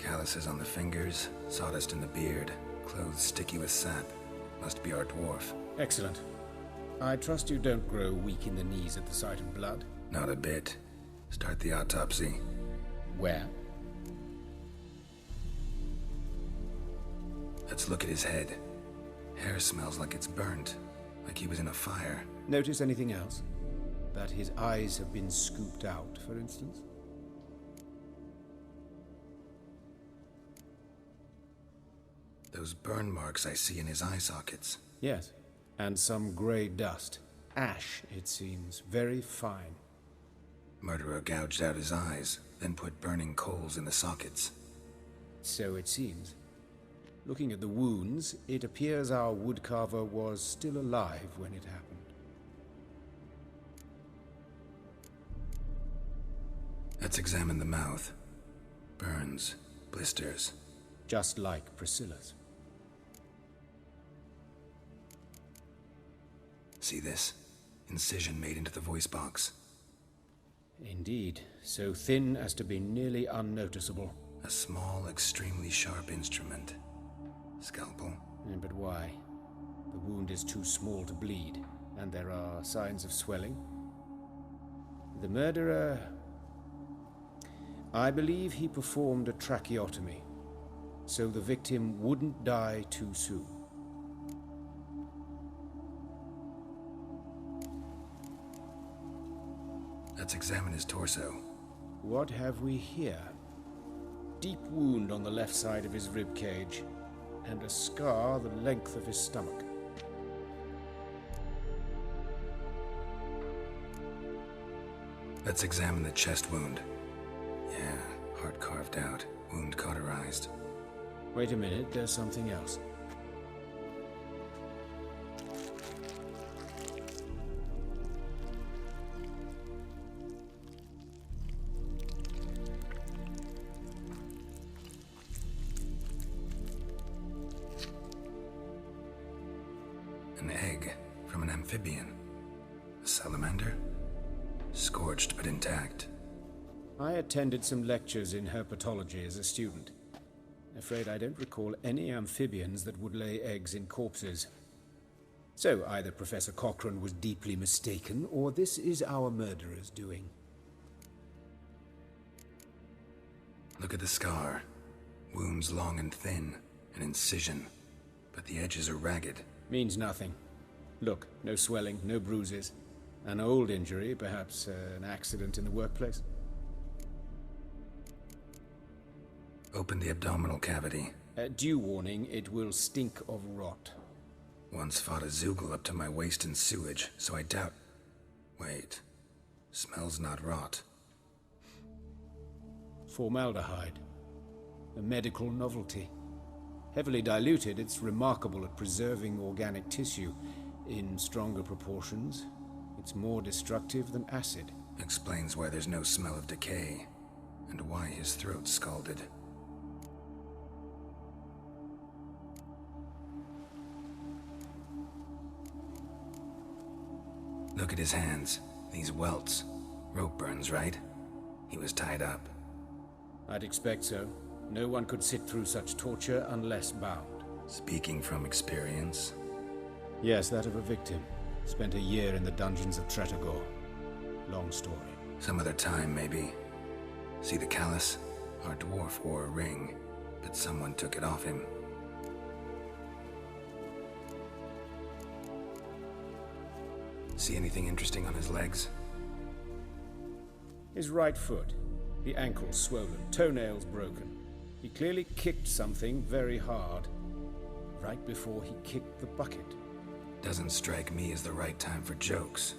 Calluses on the fingers, sawdust in the beard, clothes sticky with sap. Must be our dwarf. Excellent. I trust you don't grow weak in the knees at the sight of blood. Not a bit. Start the autopsy. Where? Let's look at his head. Hair smells like it's burnt, like he was in a fire. Notice anything else? That his eyes have been scooped out, for instance? Those burn marks I see in his eye sockets. Yes, and some grey dust. Ash, it seems. Very fine. Murderer gouged out his eyes, then put burning coals in the sockets. So it seems. Looking at the wounds, it appears our woodcarver was still alive when it happened. Let's examine the mouth. Burns, blisters. Just like Priscilla's. See this? Incision made into the voice box. Indeed, so thin as to be nearly unnoticeable. A small, extremely sharp instrument. Scalpel. But why? The wound is too small to bleed, and there are signs of swelling. The murderer... I believe he performed a tracheotomy, so the victim wouldn't die too soon. Let's examine his torso. What have we here? Deep wound on the left side of his rib cage, and a scar the length of his stomach. Let's examine the chest wound. Yeah, heart carved out, wound cauterized. Wait a minute, there's something else. An egg from an amphibian. A salamander? Scorched but intact. I attended some lectures in herpetology as a student. Afraid I don't recall any amphibians that would lay eggs in corpses. So either Professor Cochrane was deeply mistaken, or this is our murderer's doing. Look at the scar. Wounds long and thin, an incision, but the edges are ragged. Means nothing. Look, no swelling, no bruises. An old injury, perhaps an accident in the workplace. Open the abdominal cavity. Due warning, it will stink of rot. Once fought a Zoogle up to my waist in sewage, so I doubt... Wait. Smells not rot. Formaldehyde. A medical novelty. Heavily diluted, it's remarkable at preserving organic tissue. In stronger proportions, it's more destructive than acid. Explains why there's no smell of decay, and why his throat's scalded. Look at his hands. These welts. Rope burns, right? He was tied up. I'd expect so. No one could sit through such torture unless bound. Speaking from experience? Yes, that of a victim. Spent a year in the dungeons of Tretogor. Long story. Some other time, maybe. See the callus? Our dwarf wore a ring, but someone took it off him. See anything interesting on his legs? His right foot. The ankle swollen, toenails broken. He clearly kicked something very hard, right before he kicked the bucket. Doesn't strike me as the right time for jokes.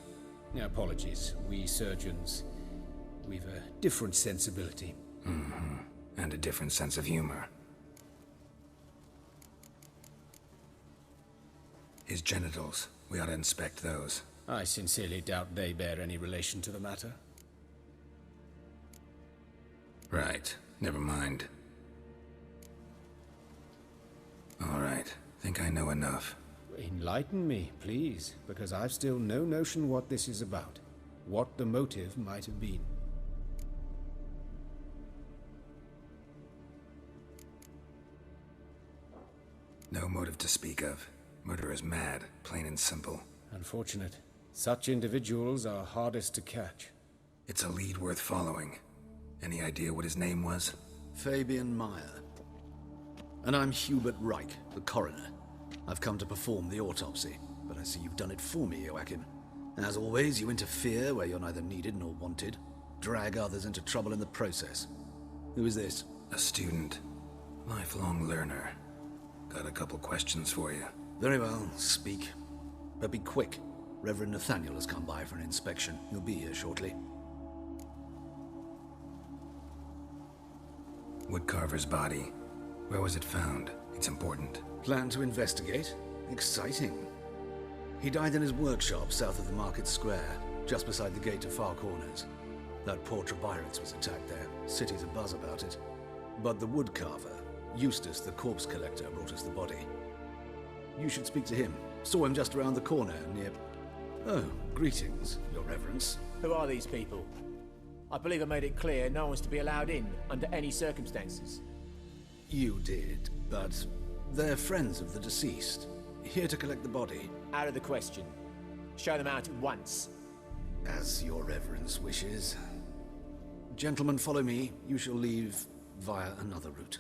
Apologies. We surgeons, we've a different sensibility. Mm-hmm. And a different sense of humor. His genitals. We ought to inspect those. I sincerely doubt they bear any relation to the matter. Right. Never mind. All right. Think I know enough. Enlighten me, please, because I've still no notion what this is about. What the motive might have been. No motive to speak of. Murderer's mad, plain and simple. Unfortunate. Such individuals are hardest to catch. It's a lead worth following. Any idea what his name was? Fabian Meyer. And I'm Hubert Reich, the coroner. I've come to perform the autopsy, but I see you've done it for me, Joachim. As always, you interfere where you're neither needed nor wanted. Drag others into trouble in the process. Who is this? A student. Lifelong learner. Got a couple questions for you. Very well, speak. But be quick. Reverend Nathaniel has come by for an inspection. He'll be here shortly. Woodcarver's body. Where was it found? It's important. Plan to investigate? Exciting. He died in his workshop south of the market square, just beside the gate to Far Corners. That poor Trebirix was attacked there. City's abuzz about it. But the woodcarver, Eustace the corpse collector, brought us the body. You should speak to him. Saw him just around the corner near... Oh, greetings, Your Reverence. Who are these people? I believe I made it clear no one's to be allowed in under any circumstances. You did, but they're friends of the deceased. Here to collect the body. Out of the question. Show them out at once. As Your Reverence wishes. Gentlemen, follow me. You shall leave via another route.